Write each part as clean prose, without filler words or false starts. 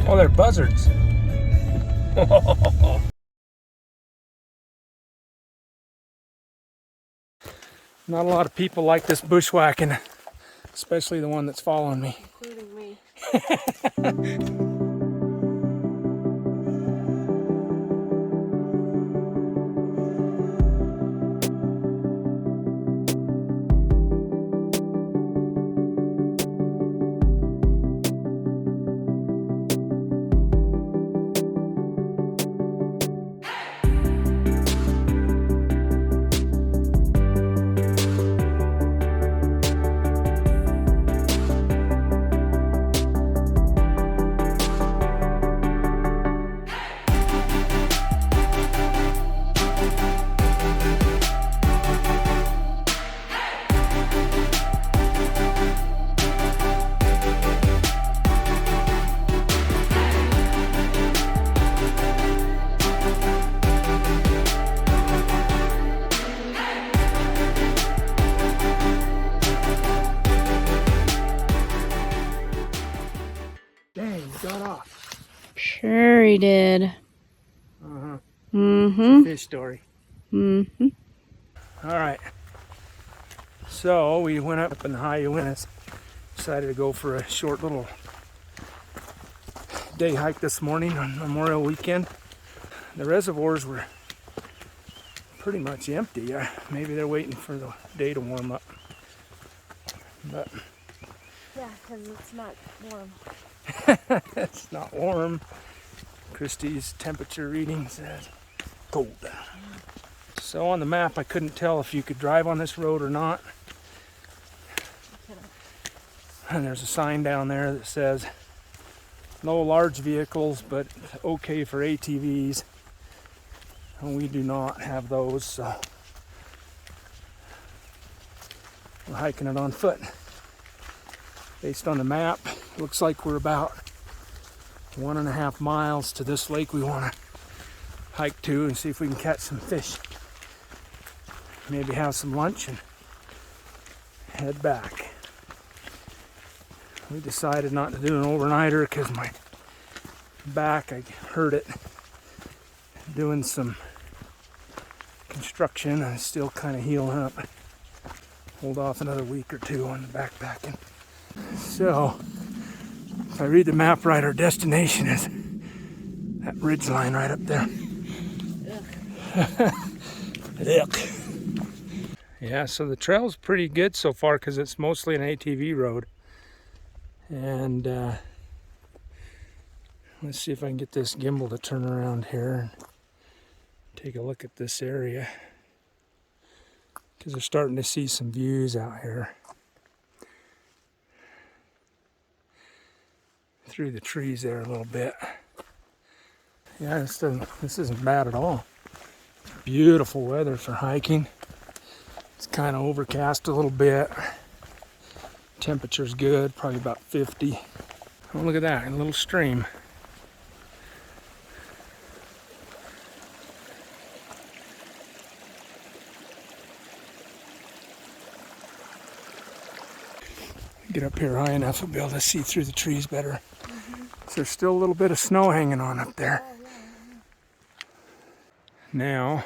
Oh, they're buzzards. Not a lot of people like this bushwhacking, especially the one that's following me. Including me. Dang, he got off. Sure he did. Uh-huh. Mm-hmm. Fish story. Mm-hmm. All right. So we went up in the high Uintas. Decided to go for a short little day hike this morning on Memorial Weekend. The reservoirs were pretty much empty. Maybe they're waiting for the day to warm up. But Yeah, because it's not warm. it's not warm. Christie's temperature reading says cold. So on the map I couldn't tell if you could drive on this road or not. And there's a sign down there that says no large vehicles, but okay for ATVs. And we do not have those, so we're hiking it on foot. Based on the map, looks like we're about 1.5 miles to this lake we want to hike to and see if we can catch some fish. Maybe have some lunch and head back. We decided not to do an overnighter because my back, I hurt it doing some construction and it's still kind of healing up. Hold off another week or two on the backpacking. So, if I read the map right, our destination is that ridge line right up there. Yuck. Yeah, so the trail's pretty good so far because it's mostly an ATV road. And let's see if I can get this gimbal to turn around here and take a look at this area. Because we're starting to see some views out here. Through the trees there a little bit. Yeah, this isn't bad at all. Beautiful weather for hiking. It's kind of overcast a little bit. Temperature's good, probably about 50. Oh, look at that, a little stream. Get up here high enough, we'll be able to see through the trees better. So there's still a little bit of snow hanging on up there. Now,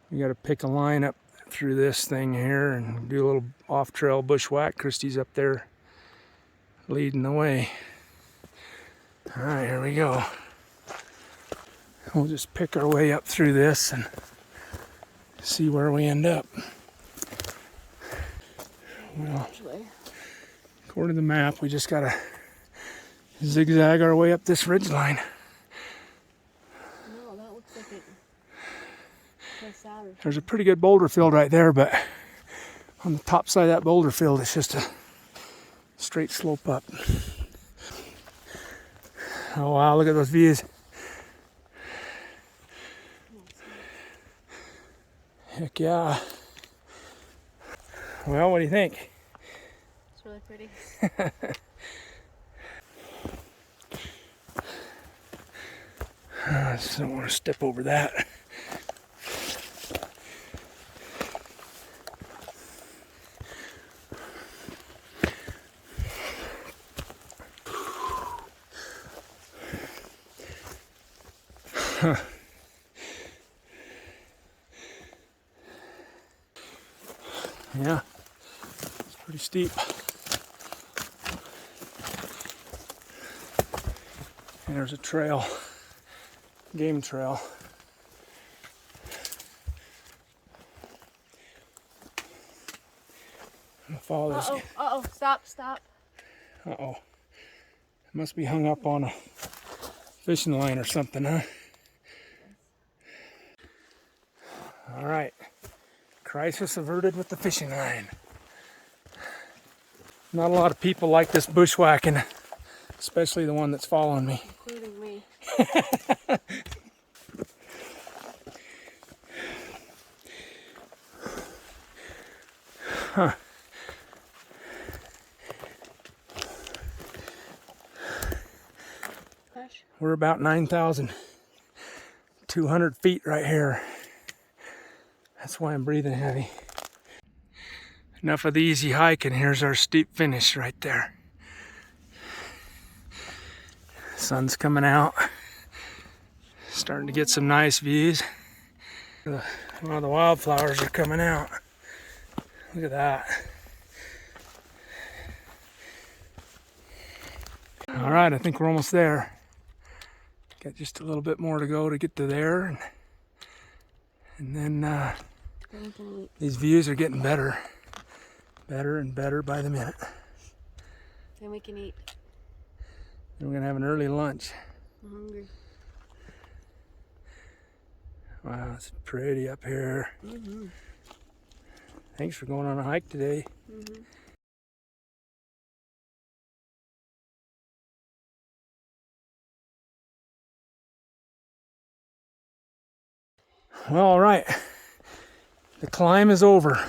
we got to pick a line up through this thing here and do a little off-trail bushwhack. Christy's up there leading the way. All right, here we go. We'll just pick our way up through this and see where we end up. Well, according to the map, we just gotta zigzag our way up this ridge line. No, that looks like it. There's a pretty good boulder field right there, but on the top side of that boulder field, it's just a straight slope up. Oh wow, look at those views. Heck yeah. Well, what do you think? It's really pretty. I just don't want to step over that. Yeah, it's pretty steep. And there's a trail, game trail. I'm gonna follow this. Uh-oh, stop. Uh-oh. It must be hung up on a fishing line or something, huh? All right. Crisis averted with the fishing line. Not a lot of people like this bushwhacking, especially the one that's following me. Including me. Huh. We're about 9,200 feet right here. That's why I'm breathing heavy. Enough of the easy hike, and here's our steep finish right there. Sun's coming out. Starting to get some nice views. Well, the wildflowers are coming out. Look at that. All right, I think we're almost there. Got just a little bit more to go to get to there. And then these views are getting better. Better and better by the minute. Then we can eat. Then we're gonna have an early lunch. I'm hungry. Wow, it's pretty up here. Thanks for going on a hike today. Well, all right. The climb is over.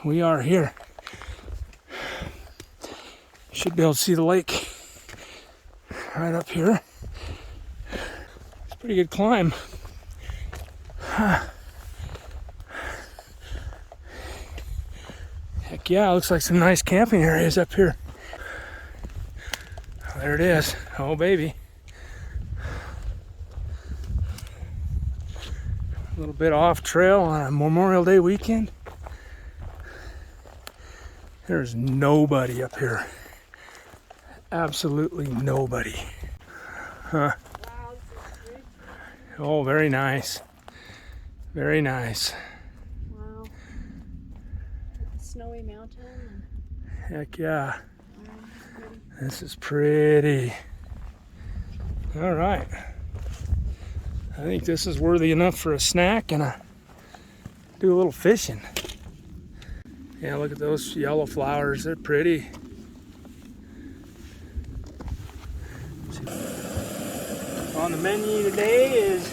We are here. Should be able to see the lake right up here. It's a pretty good climb. Heck yeah, looks like some nice camping areas up here. There it is. Oh, baby. A little bit off trail on a Memorial Day weekend. There's nobody up here. Absolutely nobody. Huh. Oh, very nice. Very nice. Wow. Snowy mountain. Heck yeah. This is pretty. All right. I think this is worthy enough for a snack and do a little fishing. Yeah, look at those yellow flowers. They're pretty. On the menu today is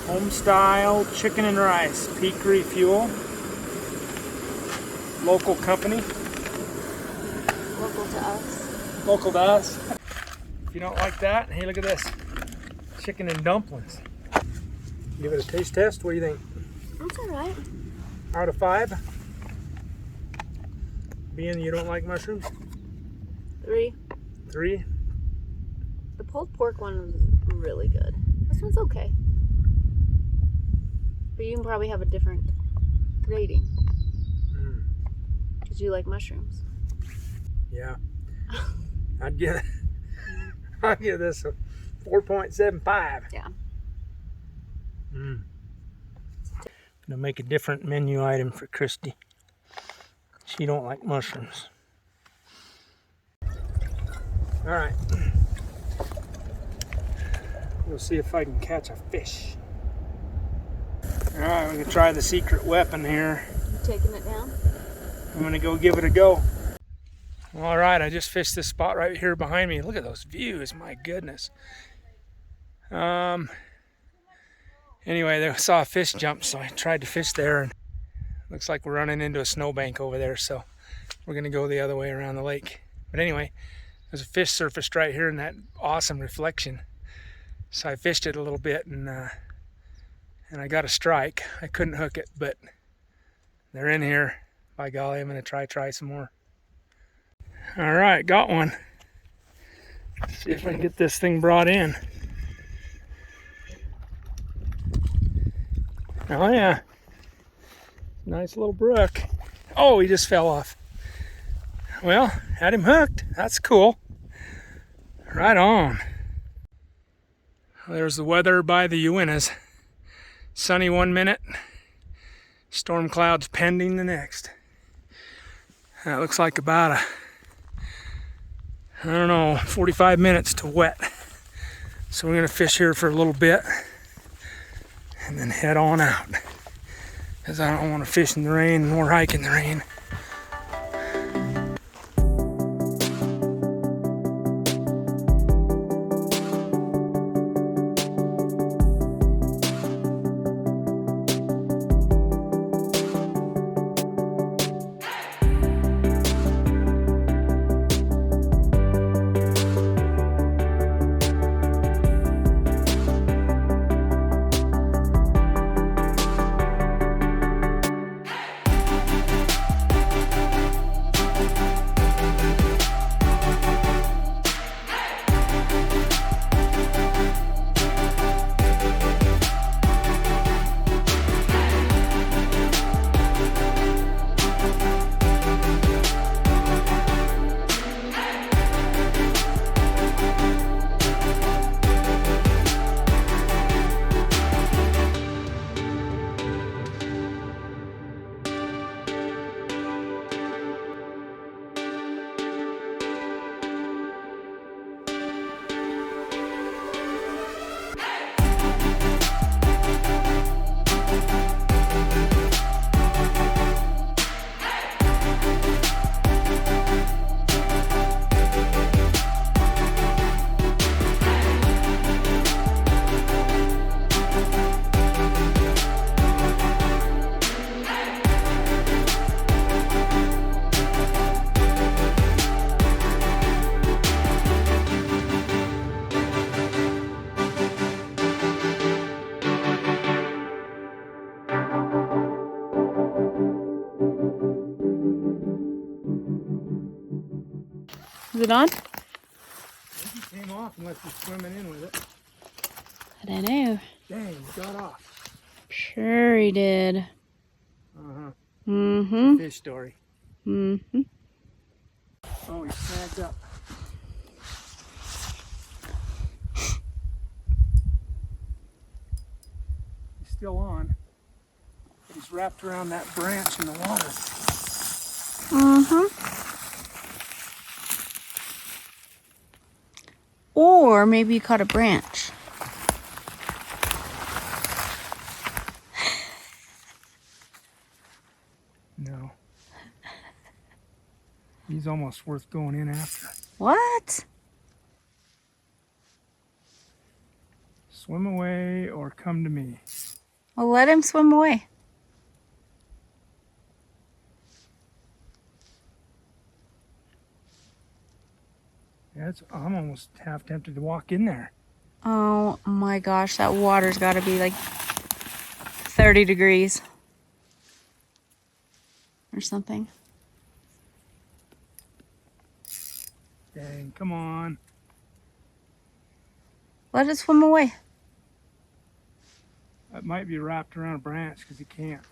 home-style chicken and rice, peak refuel, local company. Local to us. Local to us. If you don't like that, hey, look at this. Chicken and dumplings. Give it a taste test. What do you think? That's alright. Out of 5? Being you don't like mushrooms? 3. 3? The pulled pork one was really good. This one's okay. But you can probably have a different rating. Because you like mushrooms. Yeah. I'd give this a 4.75. Yeah. Gonna make a different menu item for Christy. She don't like mushrooms. All right. We'll see if I can catch a fish. All right, we're gonna try the secret weapon here. You taking it down? I'm gonna go give it a go. All right, I just fished this spot right here behind me. Look at those views, my goodness. Anyway, I saw a fish jump, so I tried to fish there, and looks like we're running into a snowbank over there, so we're gonna go the other way around the lake. But anyway, there's a fish surfaced right here in that awesome reflection. So I fished it a little bit, and I got a strike. I couldn't hook it, but they're in here. By golly, I'm gonna try some more. All right, got one. Let's see if I can get this thing brought in. Oh yeah. Nice little brook. Oh, he just fell off. Well, had him hooked. That's cool. Right on. There's the weather by the Uintas. Sunny 1 minute, storm clouds pending the next. That looks like about 45 minutes to wet. So we're gonna fish here for a little bit and then head on out. Because I don't want to fish in the rain nor hike in the rain. Is it on? It came off unless you're swimming in with it. I don't know. Dang, it got off. Sure he did. Uh-huh. Mm-hmm. Fish story. Mm-hmm. Oh, he snagged up. He's still on. But he's wrapped around that branch in the water. Mm-hmm. Or maybe you caught a branch. No. He's almost worth going in after. What? Swim away or come to me. Well, let him swim away. Yeah, I'm almost half tempted to walk in there. Oh my gosh, that water's got to be like 30 degrees or something. Dang, come on. Let it swim away. That might be wrapped around a branch because he can't.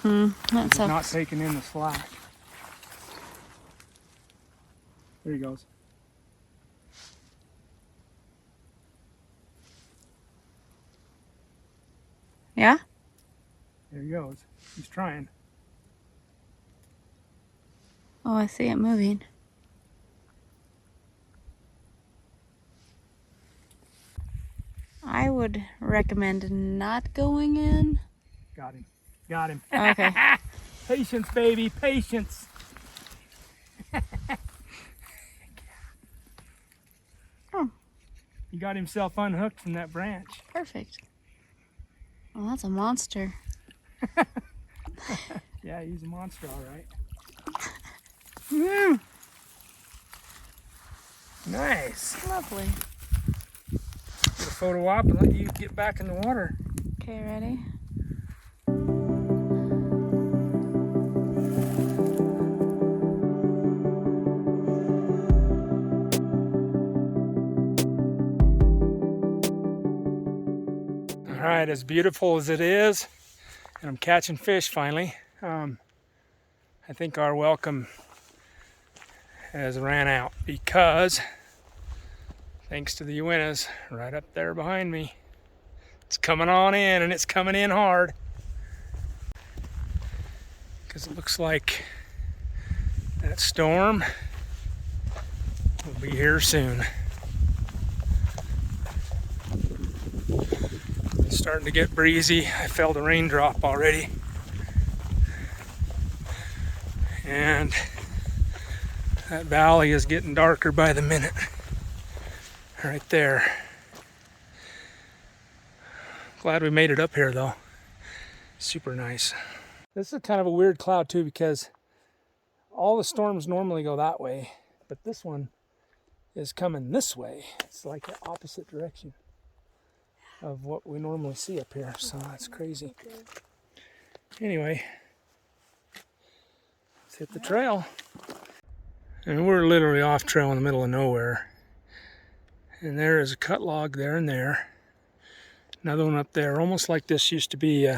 That He's not sucks. taking in the slack. There he goes. Yeah? There he goes. He's trying. Oh, I see it moving. I would recommend not going in. Got him. Got him. Okay. Patience, baby. Patience. Oh, He got himself unhooked from that branch. perfect. Well, that's a monster. Yeah, he's a monster, all right. Nice. Lovely. Get a photo op and let you get back in the water. Okay, ready? All All right, as beautiful as it is, and I'm catching fish finally, I think our welcome has ran out because, thanks to the Uintas right up there behind me, it's coming on in, and it's coming in hard. Because it looks like that storm will be here soon. It's starting to get breezy. I felt a raindrop already. And that valley is getting darker by the minute. Right there. Glad we made it up here though. Super nice. This is kind of a weird cloud too, because all the storms normally go that way, but this one is coming this way. It's like the opposite direction of what we normally see up here, so that's crazy. Anyway, let's hit the trail. And we're literally off trail in the middle of nowhere. And there is a cut log there and there. Another one up there, almost like this used to be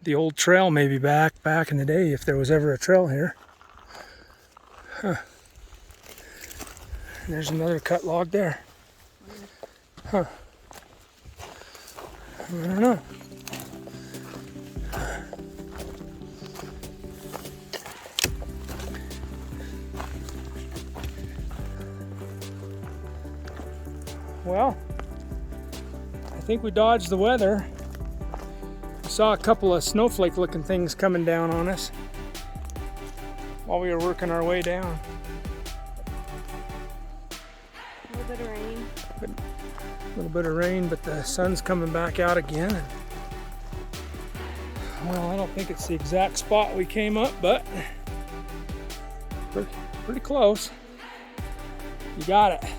the old trail maybe back in the day, if there was ever a trail here. Huh. And there's another cut log there. Huh. I don't know. Well, I think we dodged the weather. We saw a couple of snowflake looking things coming down on us while we were working our way down. A little bit of rain. A little bit of rain, but the sun's coming back out again. Well, I don't think it's the exact spot we came up, but pretty close. You got it.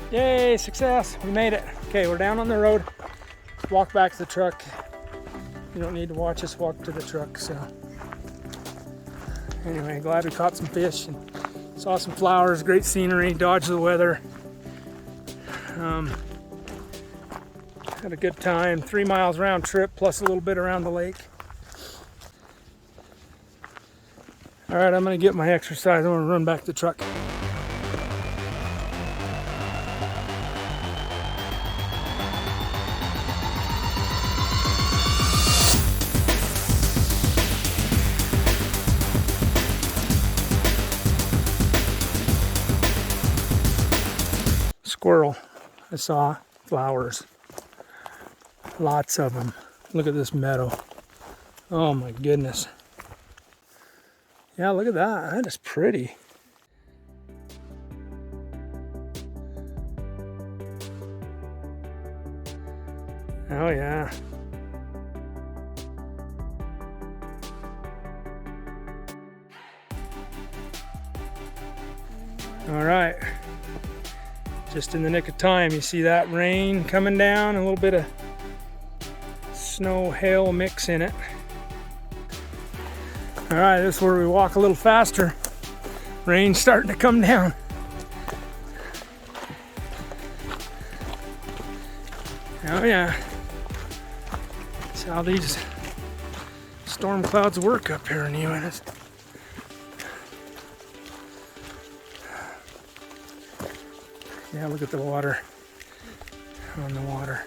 Yay, success, we made it. Okay, we're down on the road. Walk back to the truck. You don't need to watch us walk to the truck, so. Anyway, glad we caught some fish and saw some flowers, great scenery, dodged the weather. Had a good time, 3 miles round trip plus a little bit around the lake. All right, I'm gonna get my exercise. I'm gonna run back to the truck. Squirrel. I saw flowers. Lots of them. Look at this meadow. Oh my goodness. Yeah, look at that. That is pretty. Oh yeah. All right. Just in the nick of time, you see that rain coming down, a little bit of snow hail mix in it. All right, this is where we walk a little faster. Rain's starting to come down. Oh yeah, that's how these storm clouds work up here in the Uintas. Yeah, look at the water on the water.